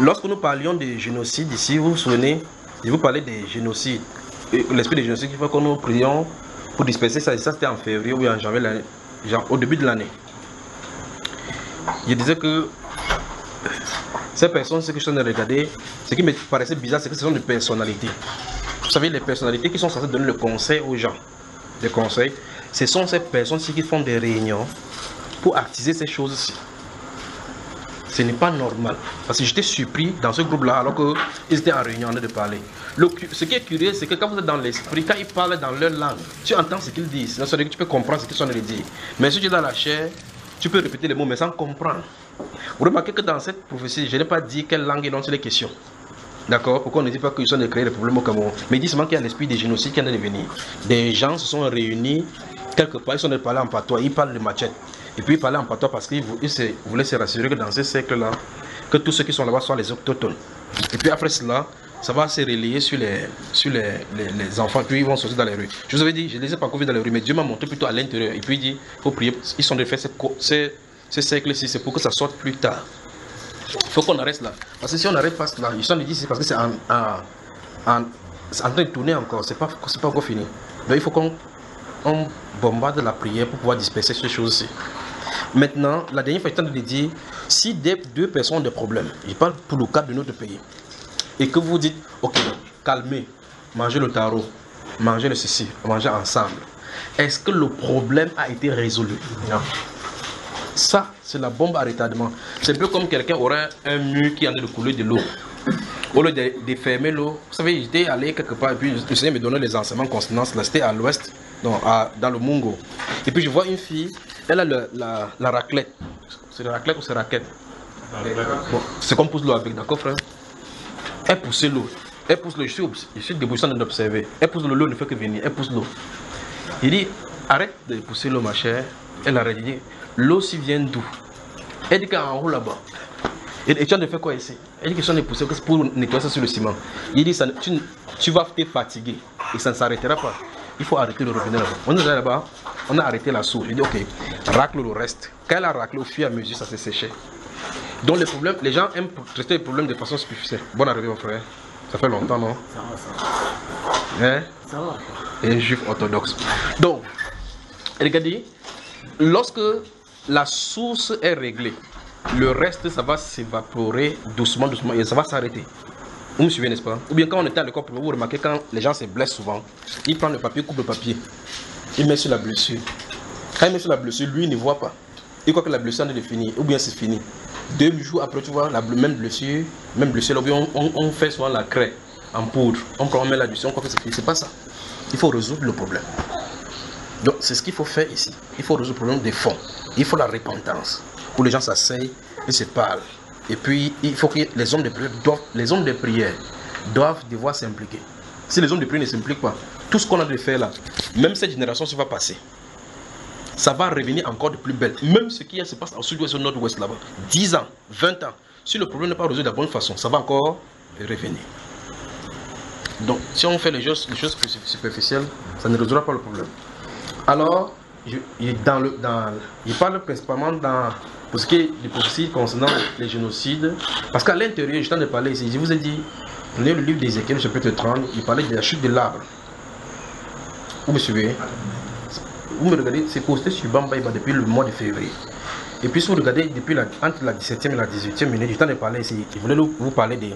Lorsque nous parlions de génocide ici, vous vous souvenez, je vous parlais des génocides. L'esprit de génocide qui fait que nous prions pour disperser ça, c'était en février ou en janvier, au début de l'année. Je disais que ces personnes, ce que je suis en train de regarder, ce qui me paraissait bizarre, c'est que ce sont des personnalités. Vous savez, les personnalités qui sont censées donner le conseil aux gens, des conseils, ce sont ces personnes-ci qui font des réunions pour attiser ces choses-ci. Ce n'est pas normal. Parce que j'étais surpris dans ce groupe-là, alors qu'ils étaient en réunion en train de parler. Ce qui est curieux, c'est que quand vous êtes dans l'esprit, quand ils parlent dans leur langue, tu entends ce qu'ils disent. Non seulement que tu peux comprendre ce qu'ils sont en train de dire. Mais si tu es dans la chair, tu peux répéter les mots, mais sans comprendre. Vous remarquez que dans cette prophétie, je n'ai pas dit quelle langue ils ont sur les questions. D'accord? Pourquoi on ne dit pas qu'ils sont en train de créer des problèmes au Cameroun? Mais il dit seulement qu'il y a l'esprit des génocides qui est en train de venir. Des gens se sont réunis quelque part, ils sont en train de parler en patois, ils parlent de machette. Et puis ils parlaient en patois parce qu'ils voulaient se rassurer que dans ce siècle-là, que tous ceux qui sont là-bas soient les autochtones. Et puis après cela, ça va se relayer sur les enfants, puis ils vont sortir dans les rues. Je vous avais dit, je ne les ai pas encore vus dans les rues, mais Dieu m'a montré plutôt à l'intérieur. Et puis il dit, il faut prier, ils sont de faire ce siècle-ci, c'est pour que ça sorte plus tard. Il faut qu'on arrête là. Parce que si on n'arrête pas là, ils sont dit, c'est parce que c'est en train de tourner encore, c'est pas encore fini. Donc il faut qu'on bombarde la prière pour pouvoir disperser ces choses-ci. Maintenant, la dernière fois, je t'ai dit, si deux personnes ont des problèmes, je parle pour le cas de notre pays, et que vous dites, ok, calmez, mangez le tarot, mangez le ceci, mangez ensemble, est-ce que le problème a été résolu? Non. Ça, c'est la bombe à retardement. C'est un peu comme quelqu'un aurait un mur qui est en train de couler de l'eau. Au lieu de fermer l'eau, vous savez, j'étais allé quelque part, et puis le Seigneur me donnait les enseignements consonance, là, c'était à l'ouest, dans le Mungo. Et puis je vois une fille, elle a la raclette. C'est la raclette ou c'est raquette? Bon, c'est qu'on pousse l'eau avec, d'accord frère? Elle pousse l'eau. Elle pousse l'eau, je suis debout, je suis en train d'observer. Elle pousse l'eau, l'eau ne fait que venir, elle pousse l'eau. Il dit, arrête de pousser l'eau ma chère. Elle arrête, il dit, l'eau si vient d'où? Elle dit qu'elle est en haut là-bas. Et tu as de faire quoi ici? Elle dit que si on est poussé pour nettoyer ça sur le ciment. Il dit, tu vas te fatiguer et ça ne s'arrêtera pas. Il faut arrêter le robinet là-bas. On est là-bas, on a arrêté la source. Il dit, ok, racle le reste. Quand elle a raclé, au fur et à mesure, ça s'est séché. Donc les problèmes, les gens aiment traiter les problèmes de façon superficielle. Bonne arrivée mon frère. Ça fait longtemps, non? Ça va. Hein? Ça va. Et un juif orthodoxe. Donc, regardez, lorsque la source est réglée, le reste, ça va s'évaporer doucement, doucement, et ça va s'arrêter. Vous me suivez, n'est-ce pas? Ou bien quand on était à l'école, vous remarquez quand les gens se blessent souvent, ils prennent le papier, coupent le papier, ils mettent sur la blessure. Quand ils mettent sur la blessure, lui, il ne voit pas. Il croit que la blessure est finie, ou bien c'est fini. 2 jours après, tu vois, la même blessure, là, bien, on fait souvent la craie en poudre. On met là-dessus, on croit que c'est fini. C'est pas ça. Il faut résoudre le problème. Donc, c'est ce qu'il faut faire ici. Il faut résoudre le problème des fonds. Il faut la repentance. Où les gens s'asseyent et se parlent. Et puis, il faut que les hommes de prière doivent devoir s'impliquer. Si les hommes de prière ne s'impliquent pas, tout ce qu'on a de faire là, même cette génération, ça va passer. Ça va revenir encore de plus belle. Même ce qui se passe au sud-ouest, au nord-ouest là-bas, 10 ans, 20 ans, si le problème n'est pas résolu de la bonne façon, ça va encore revenir. Donc, si on fait les choses superficielles, ça ne résoudra pas le problème. Alors, je parle principalement pour ce qui est des prophéties concernant les génocides, parce qu'à l'intérieur, je t'en ai parlé ici, je vous ai dit, prenez le livre d'Ézéchiel, chapitre 30, il parlait de la chute de l'arbre. Vous me suivez? Vous me regardez, c'est posté sur Bambaïba depuis le mois de février. Et puis si vous regardez depuis entre la 17e et la 18e minute, je t'en ai parlé ici, je voulais vous parler de...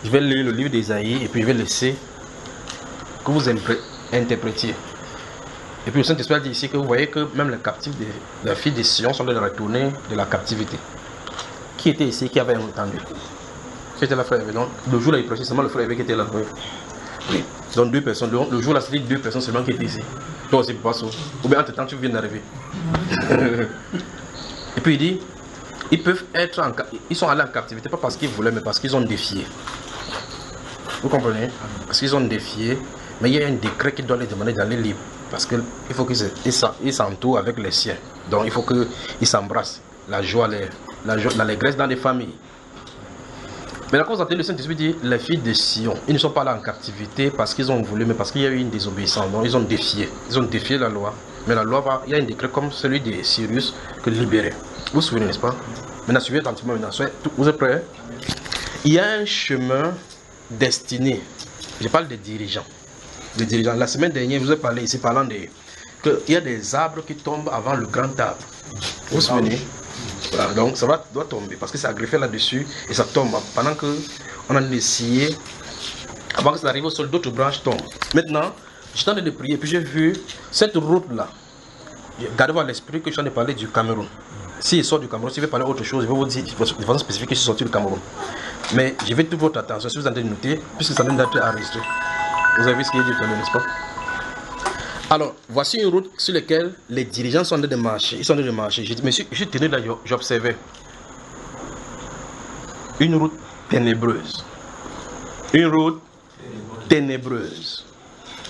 Je vais lire le livre d'Ésaïe et puis je vais laisser que vous interprétiez. Et puis le Saint-Esprit dit ici que vous voyez que même les captifs de la fille de Sion sont de retourner de la captivité. Qui était ici, qui avait entendu? C'était la frère. Donc le jour là, il prêchait seulement le frère qui était là. Oui. Donc 2 personnes. Donc, le jour là, c'était 2 personnes seulement qui étaient ici. Toi aussi, pas ça. Ou bien entre temps, tu viens d'arriver. Et puis il dit, ils peuvent être ils sont allés en captivité, pas parce qu'ils voulaient, mais parce qu'ils ont défié. Vous comprenez? Parce qu'ils ont défié, mais il y a un décret qui doit les demander d'aller libre. Parce qu'il faut qu'ils s'entourent avec les siens. Donc il faut qu'ils s'embrassent. La joie, l'allégresse dans les familles. Mais la cause le Saint-Esprit dit, les filles de Sion, ils ne sont pas là en captivité parce qu'ils ont voulu, mais parce qu'il y a eu une désobéissance. Donc ils ont défié. Ils ont défié la loi. Mais la loi il y a un décret comme celui de Cyrus que libérer. Vous vous souvenez, n'est-ce pas? Maintenant, suivez attentivement maintenant. Vous êtes prêts? il y a un chemin destiné. Je parle des dirigeants. Les dirigeants. La semaine dernière, je vous ai parlé ici parlant qu'il y a des arbres qui tombent avant le grand arbre. Vous vous souvenez? Voilà, donc ça doit tomber parce que c'est greffé là-dessus et ça tombe. Pendant qu'on a essayé, avant que ça arrive au sol, d'autres branches tombent. Maintenant, j'étais en train de prier, puis j'ai vu cette route-là. Gardez-vous à l'esprit que je suis en train de parler du Cameroun. S'il sort du Cameroun, s'il veut parler autre chose, je vais vous dire de façon spécifique que je suis sorti du Cameroun. Mais je vais toute votre attention, si vous entendez noter, puisque ça vient d'être enregistré. Vous avez vu ce qu'il dit, n'est-ce pas? Alors, voici une route sur laquelle les dirigeants sont en train de marcher. Ils sont en train de marcher. Je tenais là, j'observais une route ténébreuse. Une route ténébreuse.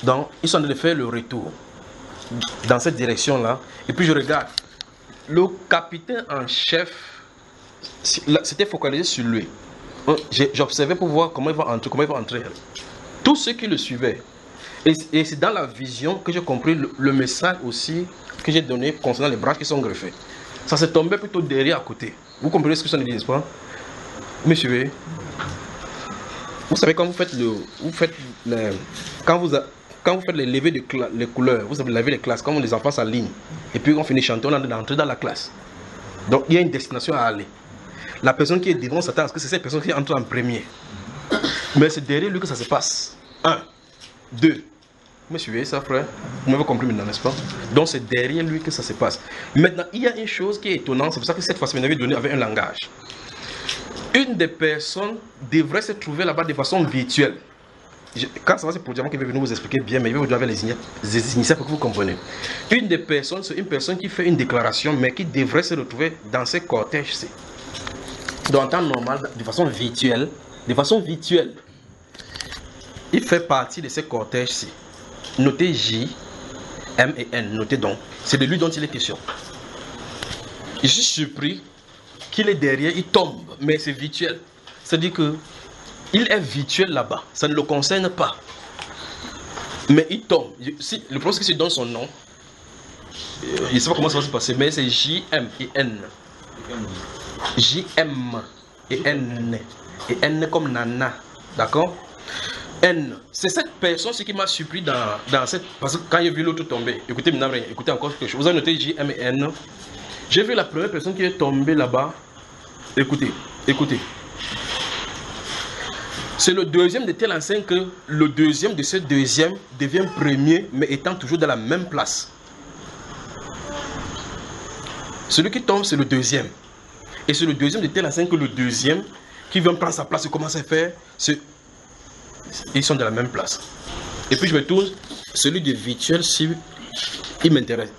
Donc, ils sont en train de faire le retour dans cette direction-là. Et puis, je regarde. Le capitaine en chef s'était focalisé sur lui. J'observais pour voir comment il va entrer, Tous ceux qui le suivaient. Et c'est dans la vision que j'ai compris le message aussi que j'ai donné concernant les branches qui sont greffées. Ça se tombait plutôt derrière à côté. Vous comprenez ce que ça veut dire, n'est-ce pas? Vous me suivez? Vous savez, quand vous faites les levées de les couleurs, vous avez lavé les classes, quand les enfants s'alignent, et puis on finit chanter, on est entré dans la classe. Donc il y a une destination à aller. La personne qui est devant s'attend à ce que c'est cette personne qui entre en premier. Mais c'est derrière lui que ça se passe. 1, 2. Vous me suivez ça, frère? Vous m'avez compris maintenant, n'est-ce pas? Donc c'est derrière lui que ça se passe. Maintenant, il y a une chose qui est étonnante, c'est pour ça que cette fois-ci, vous m'avez donné avec un langage. Une des personnes devrait se trouver là-bas de façon virtuelle. Quand ça va, c'est pour dire qu'il va venir vous expliquer bien, mais il va vous donner les initiales pour que vous compreniez. Une des personnes, c'est une personne qui fait une déclaration, mais qui devrait se retrouver dans ces cortèges-ci. Donc en temps normal, de façon virtuelle, il fait partie de ces cortèges-ci. Notez J, M et N, notez donc. C'est de lui dont il est question. Je suis surpris qu'il est derrière, il tombe, mais c'est virtuel. C'est-à-dire que il est virtuel là-bas, ça ne le concerne pas. Mais il tombe. Le problème c'est que si je donne son nom, je ne sais pas comment ça va se passer, mais c'est J-M et N. J-M et N. Et N comme Nana. D'accord? N. C'est cette personne qui m'a surpris dans cette. Parce que quand j'ai vu l'autre tomber, écoutez maintenant, écoutez encore quelque chose. Vous avez noté J-M et N. J'ai vu la première personne qui est tombée là-bas. Écoutez, écoutez. C'est le deuxième de telle enseigne que le deuxième de ce deuxième devient premier, mais étant toujours dans la même place. Celui qui tombe, c'est le deuxième. Et c'est le deuxième de telle enseigne que le deuxième qui vient prendre sa place et commence à faire. Ils sont dans la même place. Et puis je me tourne, celui de virtuel, si il m'intéresse.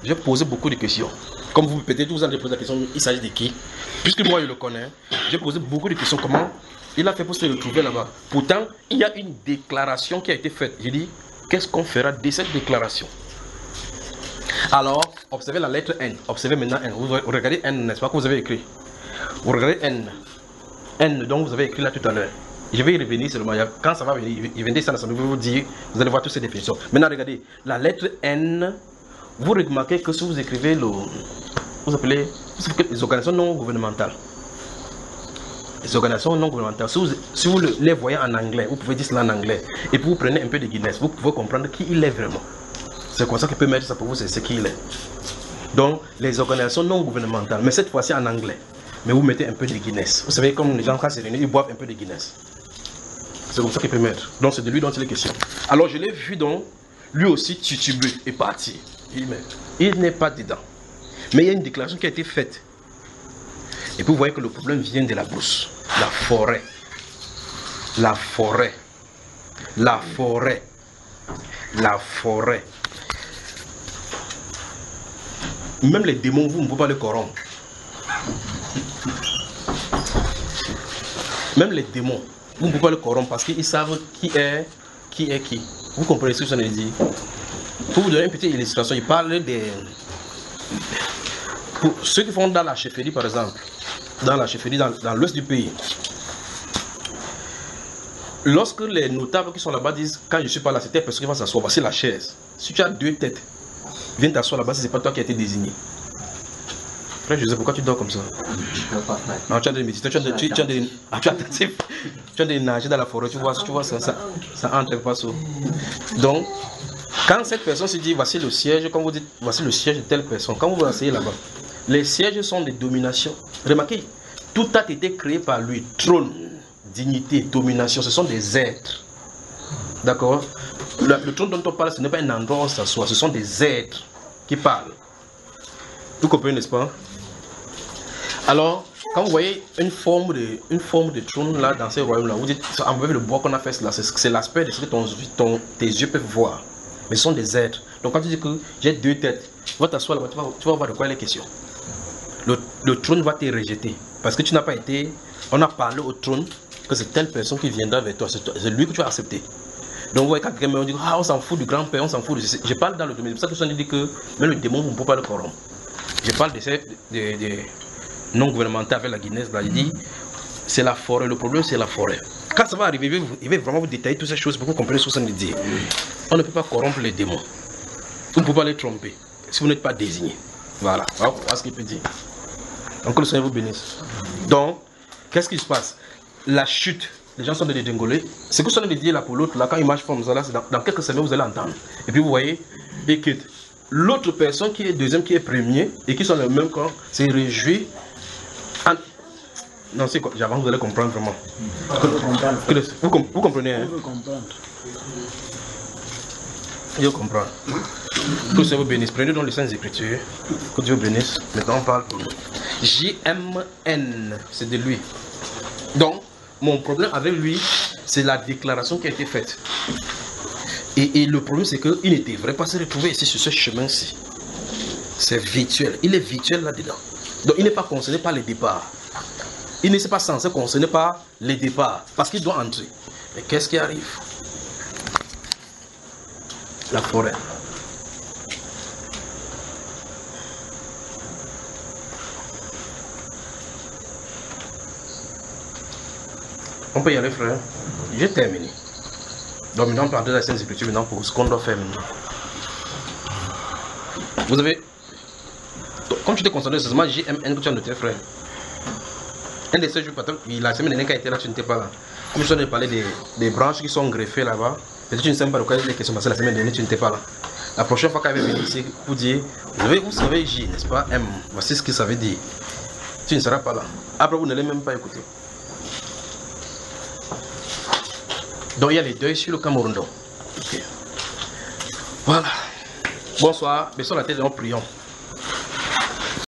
J'ai posé beaucoup de questions. Comme vous peut-être vous allez poser la question, il s'agit de qui? Puisque moi je le connais, j'ai posé beaucoup de questions. Comment il a fait pour se retrouver là-bas? Pourtant, il y a une déclaration qui a été faite. J'ai dit, qu'est-ce qu'on fera de cette déclaration? Alors, observez la lettre N. Observez maintenant N. Vous regardez N, n'est-ce pas, que vous avez écrit? Vous regardez N. N, donc vous avez écrit là tout à l'heure. Je vais y revenir seulement. Quand ça va venir, il venir ça, ça va vous dire, vous allez voir toutes ces définitions. Maintenant, regardez, la lettre N, vous remarquez que si vous écrivez vous appelez les organisations non gouvernementales. Les organisations non gouvernementales, si vous les voyez en anglais, vous pouvez dire cela en anglais. Et puis vous prenez un peu de Guinness, vous pouvez comprendre qui il est vraiment. C'est comme ça qu'il peut mettre ça pour vous, c'est ce qu'il est. Donc, les organisations non gouvernementales, mais cette fois-ci en anglais. Mais vous mettez un peu de Guinness. Vous savez, comme les gens quand c'est réunis, ils boivent un peu de Guinness. C'est comme ça qu'il peut mettre. Donc, c'est de lui dont il est question. Alors, je l'ai vu donc, lui aussi tituber et partir. Il n'est pas dedans. Mais il y a une déclaration qui a été faite. Et puis vous voyez que le problème vient de la brousse, la forêt. La forêt. La forêt. La forêt. Même les démons, vous ne pouvez pas les corrompre. Même les démons, vous ne pouvez pas les corrompre parce qu'ils savent qui est qui. Vous comprenez ce que je viens de dire? Pour vous donner une petite illustration, il parle des... Pour ceux qui font dans la chefferie par exemple, dans la chefferie dans l'ouest du pays, lorsque les notables qui sont là-bas disent quand je suis pas là, c'est telle personne qui va s'asseoir, voici la chaise. Si tu as deux têtes, viens t'asseoir là-bas, c'est pas toi qui as été désigné. Frère Joseph, pourquoi tu dors comme ça? Non, tu as des méditations, tu as des nager dans la forêt, tu vois ça entre pas ça. Donc, quand cette personne se dit, voici le siège, comme vous dites, voici le siège de telle personne, quand vous vous asseyez là-bas, les sièges sont des dominations. Remarquez, tout a été créé par lui. Trône, dignité, domination, ce sont des êtres. D'accord? Le trône dont on parle, ce n'est pas un endroit où on s'assoit, ce sont des êtres qui parlent. Vous comprenez, n'est-ce pas? Alors, quand vous voyez une forme de trône là, dans ces royaumes-là, vous dites, avec le bois qu'on a fait là, c'est l'aspect de ce que tes yeux peuvent voir. Mais ce sont des êtres. Donc quand tu dis que j'ai deux têtes, tu vas t'asseoir là-bas, tu vas voir de quoi il est question. Le trône va te rejeter. Parce que tu n'as pas été... On a parlé au trône que c'est telle personne qui viendra vers toi. C'est lui que tu as accepté. Donc vous voyez quand quelqu'un me dit, ah on s'en fout du grand-père, on s'en fout de... Je parle dans le domaine. C'est pour ça que je dis que même le démon, vous ne pouvez pas le corrompre. Je parle de non-gouvernemental avec la Guinée. Là, il dit, c'est la forêt. Le problème, c'est la forêt. Quand ça va arriver, il va vraiment vous détailler toutes ces choses pour que vous compreniez ce que ça veut dire. On ne peut pas corrompre les démons. Vous ne pouvez pas les tromper si vous n'êtes pas désigné. Voilà. Voilà ce qu'il peut dire. Donc que le Seigneur vous bénisse. Donc, qu'est-ce qui se passe? La chute, les gens sont dégringolés. C'est que ça veut dire là pour l'autre, là, quand il marche comme ça, là, dans quelques semaines, vous allez entendre. Et puis vous voyez, et que l'autre personne qui est deuxième, qui est premier, et qui sont le même camp, c'est réjoui. Non, c'est quoi? J'avance, vous allez comprendre vraiment. Vous comprenez, hein? Je comprends. Que Dieu vous bénisse. Prenez donc les Saintes Écritures. Que Dieu vous bénisse. Maintenant, on parle pour nous. JMN, c'est de lui. Donc, mon problème avec lui, c'est la déclaration qui a été faite. Et le problème, c'est qu'il ne devrait pas se retrouver ici sur ce chemin-ci. C'est virtuel. Il est virtuel là-dedans. Donc, il n'est pas concerné par les départs. Il n'est pas censé concerner par les départs. Parce qu'il doit entrer. Mais qu'est-ce qui arrive? La forêt. On peut y aller, frère. J'ai terminé. Donc maintenant, on peut entrer dans la Sainte Écriture maintenant pour ce qu'on doit faire maintenant. Vous avez... Comme tu t'es concentré seulement JMN que tu as noté, frère. Un des 7 jours, la semaine dernière, quand il était là, tu n'étais pas là. Comme je t'ai parlé des branches qui sont greffées là-bas, peut-être tu ne sais pas de quoi il est question, parce que la semaine dernière, tu n'étais pas là. La prochaine fois qu'elle va venir ici, pour dire, vous savez J, n'est-ce pas? M, voici ce que ça veut dire. Tu ne seras pas là. Après, vous n'allez même pas écouter. Donc, il y a les deuils sur le Cameroun. Okay. Voilà. Bonsoir. Baissons la tête et nous prions.